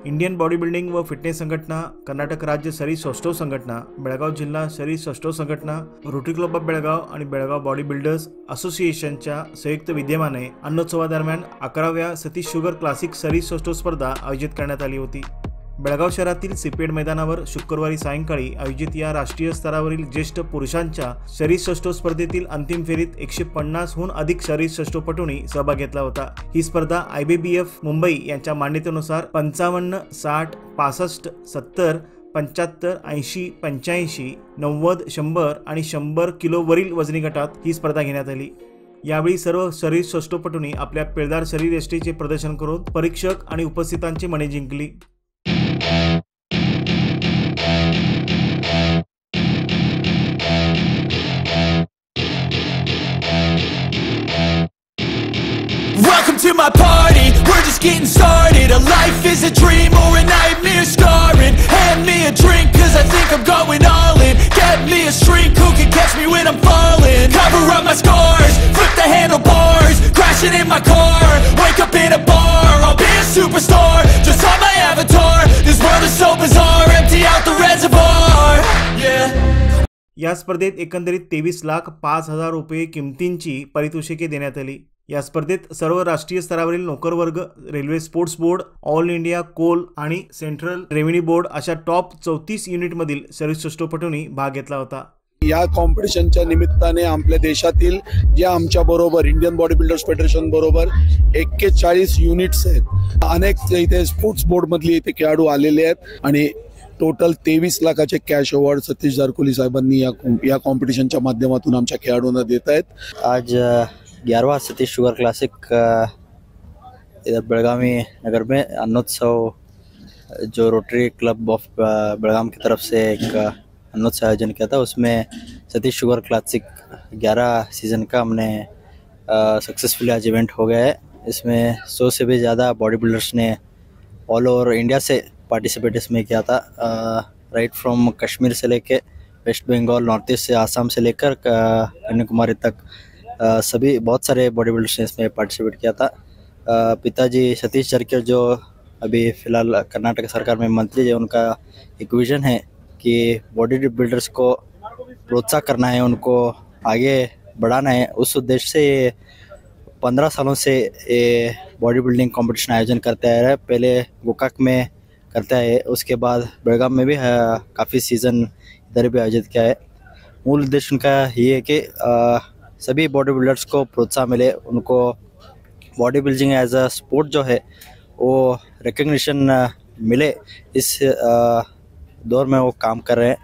Indian body building व fitness संघटना, कर्नाटक राज्य शरीर सौष्ठव संघटना, बेळगाव जिल्हा शरीर सौष्ठव संघटना, रोटरी क्लब ऑफ बेळगाव आणि बेळगाव बॉडी बिल्डर्स असोसिएशनच्या संयुक्त विद्यमाने अन्नोत्सवादरम्यान 11व्या सतीश शुगर क्लासिक शरीर सौष्ठव स्पर्धा आयोजित करण्यात आली होती। बेळगाव शहरातील सिपेड मैदानावर शुक्रवारी सायंकाळी आयोजित या राष्ट्रीय स्तरावरील ज्येष्ठ पुरुषांच्या शरीर सौष्ठव स्पर्धेतील अंतिम फेरीत 150हून अधिक शरीर सौष्ठवपटूंनी सहभाग घेतला होता। ही स्पर्धा IBBF मुंबई यांच्या मान्यतेनुसार 55, 60, 65, 70, 75, 80, 85, 90, 100 आणि 100 किलो वरील वजनी गटात ही स्पर्धा घेण्यात आली। यावेळी सर्व शरीर सौष्ठवपटूंनी आपल्या पिळदार शरीर यष्टीचे प्रदर्शन करून परीक्षक आणि उपस्थितांची मने जिंकली। Welcome to my party, we're just getting started. A life is a dream or a nightmare scarring. Hand me a drink cause I think I'm going all in. Get me a shrink who can catch me when I'm falling. Cover up my scars, flip the handlebars. Crashing in my car, wake up in a bar. I'll be a superstar, just on my avatar. This world is so bizarre, empty out the reservoir. Yeah. या स्पर्धेत एकंदरीत 23,05,000 रुपये किमतींची पारितोषिके देण्यात आली। या स्पर्धेत सर्व राष्ट्रीय स्तरावरील नोकरवर्ग, railway sports board, all India coal आणि सेंट्रल रेव्हेन्यू बोर्ड अशा टॉप 34 युनिटमधील शरीर सौष्ठवपटूंनी भाग घेतला होता। या कॉम्पिटिशनच्या निमित्ताने आपल्या देशातील जे आमच्या बरोबर इंडियन बॉडी बिल्डर्स फेडरेशन बरोबर 41 युनिट्स आहेत। अनेक इथे स्पोर्ट्स बोर्ड मधले इथे खेळाडू आलेले आहेत आणि टोटल 23 लाखाचे कॅश अवॉर्ड सतीश जारकोली साहेबांनी या कॉम्पिटिशनच्या माध्यमातून आमच्या खेळाडूंना देत आहेत। आज 11वां सतीश शुगर क्लासिक इधर बेळगावी नगर में अन्नोत्सव जो रोटरी क्लब ऑफ बेळगाम की तरफ से एक अन्नोत्सव आयोजन किया था, उसमें सतीश शुगर क्लासिक 11 सीज़न का हमने सक्सेसफुली आज इवेंट हो गया है। इसमें 100 से भी ज़्यादा बॉडी बिल्डर्स ने ऑल ओवर इंडिया से पार्टिसिपेट इसमें किया था। राइट फ्रॉम कश्मीर से लेके वेस्ट बंगाल, नॉर्थ ईस्ट से आसाम से लेकर कन्याकुमारी तक सभी बहुत सारे बॉडी बिल्डर्स ने इसमें पार्टिसिपेट किया था। पिताजी सतीश जारकोली जो अभी फ़िलहाल कर्नाटक सरकार में मंत्री है, उनका एक विज़न है कि बॉडी बिल्डर्स को प्रोत्साहन करना है, उनको आगे बढ़ाना है। उस उद्देश्य से 15 सालों से ये बॉडी बिल्डिंग कंपटीशन आयोजन करते आ रहा है। पहले गोकाक में करता है, उसके बाद बेळगाम में भी काफ़ी सीज़न इधर भी आयोजित किया है। मूल उद्देश्य उनका ये है कि सभी बॉडी बिल्डर्स को प्रोत्साहन मिले, उनको body building as a sport जो है वो रिकग्निशन मिले। इस दौर में वो काम कर रहे हैं।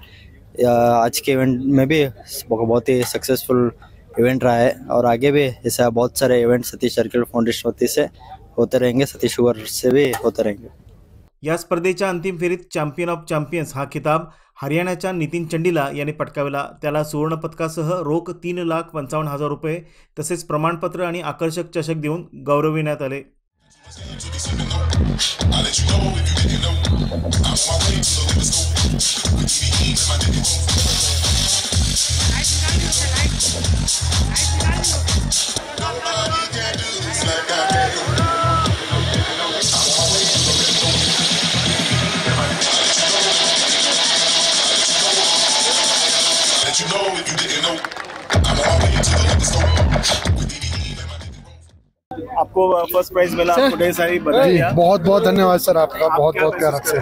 आज के इवेंट में भी बहुत ही सक्सेसफुल इवेंट रहा है और आगे भी ऐसा बहुत सारे इवेंट सतीश जारकोली फाउंडेशन वती से होते रहेंगे, सतीश शुगर से भी होते रहेंगे। या स्पर्धेच्या अंतिम फेरीत चॅम्पियन ऑफ चॅम्पियन्स हा खिताब हरियाणाच्या नितीन चंडीला यांनी पटकावला। त्याला सुवर्णपदकासह रोख 3,55,000 रुपये तसेच प्रमाणपत्र आणि आकर्षक चषक देऊन गौरविण्यात आले। आपको फर्स्ट प्राइज मिला, आपको ढेर सारी बधाई। बहुत बहुत धन्यवाद सर आपका, बहुत बहुत प्यार आपसे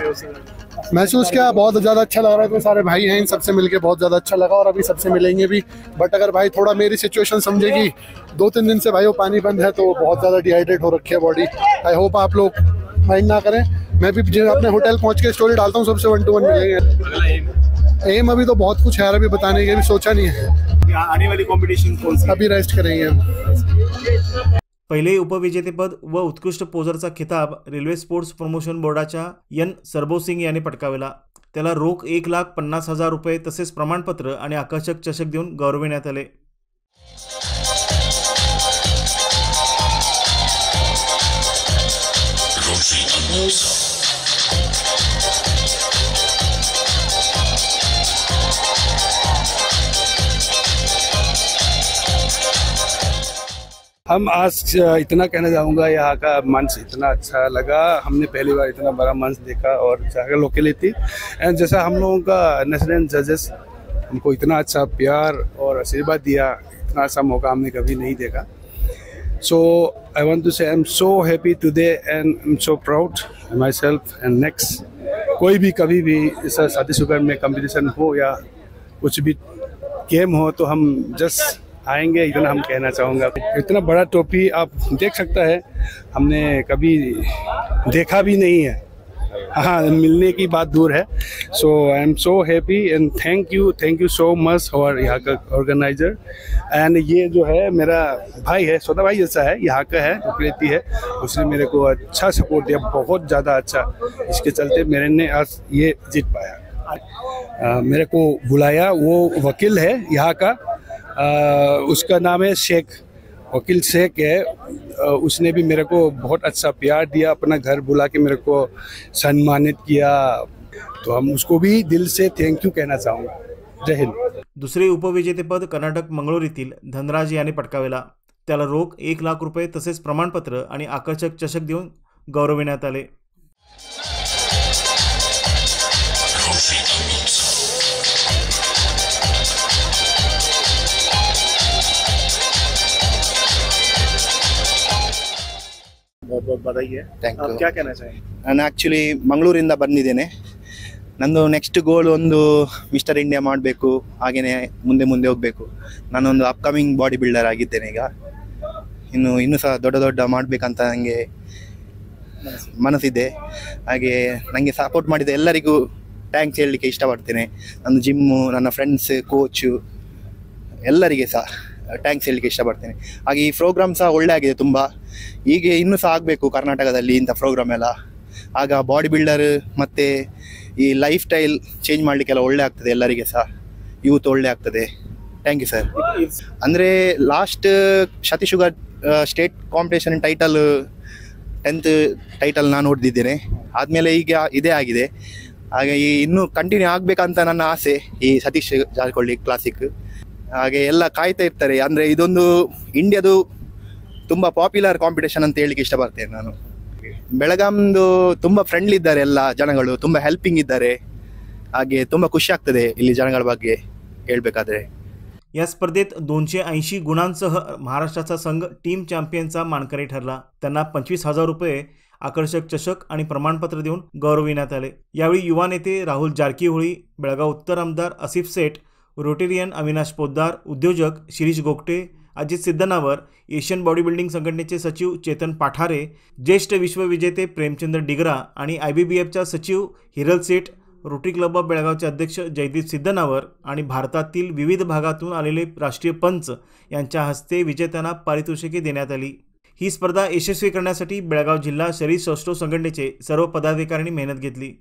महसूस किया, बहुत ज़्यादा अच्छा लग रहा है। इतने सारे भाई हैं, इन सबसे मिलके बहुत ज़्यादा अच्छा लगा और अभी सबसे मिलेंगे भी। बट अगर भाई थोड़ा मेरी सिचुएशन समझेगी, 2-3 दिन से भाई वो पानी बंद है तो बहुत ज़्यादा डिहाइड्रेट हो रखी है बॉडी। आई होप आप लोग माइंड ना करें। मैं भी अपने होटल पहुँच के स्टोरी डालता हूँ, सबसे 1 to 1 मिलेंगे। एम अभी तो बहुत कुछ है यार, अभी बताने के, अभी सोचा नहीं है। आने वाली कॉम्पिटिशन कौन सी? अभी रेस्ट करेंगे। पहिले उपविजेतेपद व उत्कृष्ट पोजरचा खिताब रेल्वे स्पोर्ट्स प्रमोशन बोर्डाच्या एन सरबोसिंग यांनी पटकावला। त्याला रोख 1,50,000 रुपये तसेच प्रमाणपत्र आणि आकर्षक चषक देऊन गौरविण्यात आले। हम आज इतना कहना चाहूँगा, यहाँ का मंच इतना अच्छा लगा। हमने पहली बार इतना बड़ा मंच देखा और जगह लोकेलिटी एंड जैसा हम लोगों का नेशनल जजेस हमको इतना अच्छा प्यार और आशीर्वाद दिया, इतना अच्छा मौका हमने कभी नहीं देखा। So I want to say I'm so happy today and I'm so proud myself and next कोई भी कभी भी ऐसा शादी शुगर में कंपटीशन हो या कुछ भी गेम हो तो हम जस्ट आएंगे, इतना हम कहना चाहूँगा। इतना बड़ा ट्रॉफी आप देख सकता है, हमने कभी देखा भी नहीं है। हाँ, मिलने की बात दूर है। So I am so happy and thank you so much और यहाँ का ऑर्गेनाइजर। एंड ये जो है मेरा भाई है, सोदा भाई जैसा है, यहाँ का है, लोकेलिटी है, उसने मेरे को अच्छा सपोर्ट दिया, बहुत ज़्यादा अच्छा। इसके चलते मेरे ने आज ये जीत पाया। मेरे को बुलाया, वो वकील है यहाँ का, उसका नाम है शेख, वकील शेख है। उसने भी मेरे को बहुत अच्छा प्यार दिया, अपना घर बुला के मेरे को सम्मानित किया, तो हम उसको भी दिल से थैंक यू कहना चाहूँगा। जय हिंद। दुसरे उपविजेतेपद कर्नाटक मंगळूर येथील धनराज यांनी पटकावला। त्याला रोख 1 लाख रुपये तसेच प्रमाणपत्र आणि आकर्षक चषक देऊन गौरविण्यात आले। बहुत बहुत बधाई है। Thank आप you. क्या कहना चाहेंगे? ನಾನು ಆ್ಯಕ್ಚುಲಿ ಮಂಗಳೂರಿಂದ ಬಂದಿದ್ದೇನೆ। ನಂದು ನೆಕ್ಸ್ಟ್ ಗೋಲ್ ಒಂದು ಮಿಸ್ಟರ್ ಇಂಡಿಯಾ ಮಾಡಬೇಕು, ಹಾಗೆಯೇ ಮುಂದೆ ಮುಂದೆ ಹೋಗಬೇಕು। ನಾನೊಂದು ಅಪ್ಕಮಿಂಗ್ ಬಾಡಿ ಬಿಲ್ಡರ್ ಆಗಿದ್ದೇನೆ ಈಗ, ಇನ್ನೂ ಸಹ ದೊಡ್ಡ ಮಾಡಬೇಕಂತ ನನಗೆ ಮನಸ್ಸಿದೆ। ಹಾಗೆ ನನಗೆ ಸಪೋರ್ಟ್ ಮಾಡಿದ ಎಲ್ಲರಿಗೂ ಥ್ಯಾಂಕ್ಸ್ ಹೇಳಲಿಕ್ಕೆ ಇಷ್ಟಪಡ್ತೇನೆ। ನನ್ನ ಜಿಮ್ಮು, ನನ್ನ ಫ್ರೆಂಡ್ಸ್, ಕೋಚು ಎಲ್ಲರಿಗೆ ಸಹ ಥ್ಯಾಂಕ್ಸ್ ಹೇಳಲಿಕ್ಕೆ ಇಷ್ಟಪಡ್ತೇನೆ। ಹಾಗೆ ಈ ಪ್ರೋಗ್ರಾಮ್ ಸಹ ಒಳ್ಳೆ ಆಗಿದೆ ತುಂಬ, ಹೀಗೆ ಇನ್ನೂ ಸಹ ಆಗಬೇಕು ಕರ್ನಾಟಕದಲ್ಲಿ ಇಂಥ ಪ್ರೋಗ್ರಾಮ್ ಎಲ್ಲ, ಆಗ ಬಾಡಿ ಬಿಲ್ಡರ್ ಮತ್ತು ಈ ಲೈಫ್ ಸ್ಟೈಲ್ ಚೇಂಜ್ ಮಾಡಲಿಕ್ಕೆಲ್ಲ ಒಳ್ಳೆ ಆಗ್ತದೆ, ಎಲ್ಲರಿಗೆ ಸಹ ಯೂತ್ ಒಳ್ಳೆ ಆಗ್ತದೆ। Thank you sir. ಅಂದರೆ ಲಾಸ್ಟ್ ಶತಿ sugar state competition title 10th title ನಾನು ಹೊಡೆದಿದ್ದೇನೆ, ಆದಮೇಲೆ ಈಗ ಇದೇ ಆಗಿದೆ। ಹಾಗೆ ಇನ್ನೂ ಕಂಟಿನ್ಯೂ ಆಗಬೇಕಂತ ನನ್ನ ಆಸೆ ಈ ಸತೀಶ್ ಜಾರಕಿಹೊಳಿ ಕ್ಲಾಸಿಕ್। ಹಾಗೆ ಎಲ್ಲ ಕಾಯ್ತಾ ಇರ್ತಾರೆ, ಅಂದರೆ ಇದೊಂದು ಇಂಡಿಯಾದು ತುಂಬ ಪಾಪ್ಯುಲರ್ ಕಾಂಪಿಟೇಷನ್ ಅಂತ ಹೇಳಲಿಕ್ಕೆ ಇಷ್ಟಪಡ್ತೇನೆ ನಾನು। ಬೆಳಗಾಂದು ತುಂಬ ಫ್ರೆಂಡ್ಲಿ ಇದ್ದಾರೆ, ಎಲ್ಲ ಜನಗಳು ತುಂಬ ಹೆಲ್ಪಿಂಗ್ ಇದ್ದಾರೆ, ಹಾಗೆ ತುಂಬ ಖುಷಿ ಆಗ್ತದೆ ಇಲ್ಲಿ ಜನಗಳ ಬಗ್ಗೆ ಹೇಳಬೇಕಾದ್ರೆ। या स्पर्धेत 280 गुणांसह महाराष्ट्राचा संघ टीम चॅम्पियनचा मानकरी ठरला। त्यांना 25,000 रुपये, आकर्षक चषक आणि प्रमाणपत्र देऊन गौरविण्यात आले। यावेळी युवा नेते राहुल जारकीहोळी, बेळगाव उत्तर आमदार आसिफ सेठ, रोटेरियन अविनाश पोद्दार, उद्योजक Shirish Gogate, Ajit Siddhanavar, Asian body building संघटनेचे सचिव चेतन पाठारे, ज्येष्ठ विश्वविजेते प्रेमचंद्र डिगरा आणि IBBFच्या सचिव हिरल सेठ, रोटरी क्लब ऑफ बेळगावचे अध्यक्ष जयदीप सिद्धनावर आणि भारतातील विविध भागातून आलेले राष्ट्रीय पंच यांच्या हस्ते विजेत्यांना पारितोषिके देण्यात आली। ही स्पर्धा यशस्वी करण्यासाठी बेळगाव जिल्हा शरीर सौष्ठव संघटनेचे सर्व पदाधिकाऱ्यांनी मेहनत घेतली।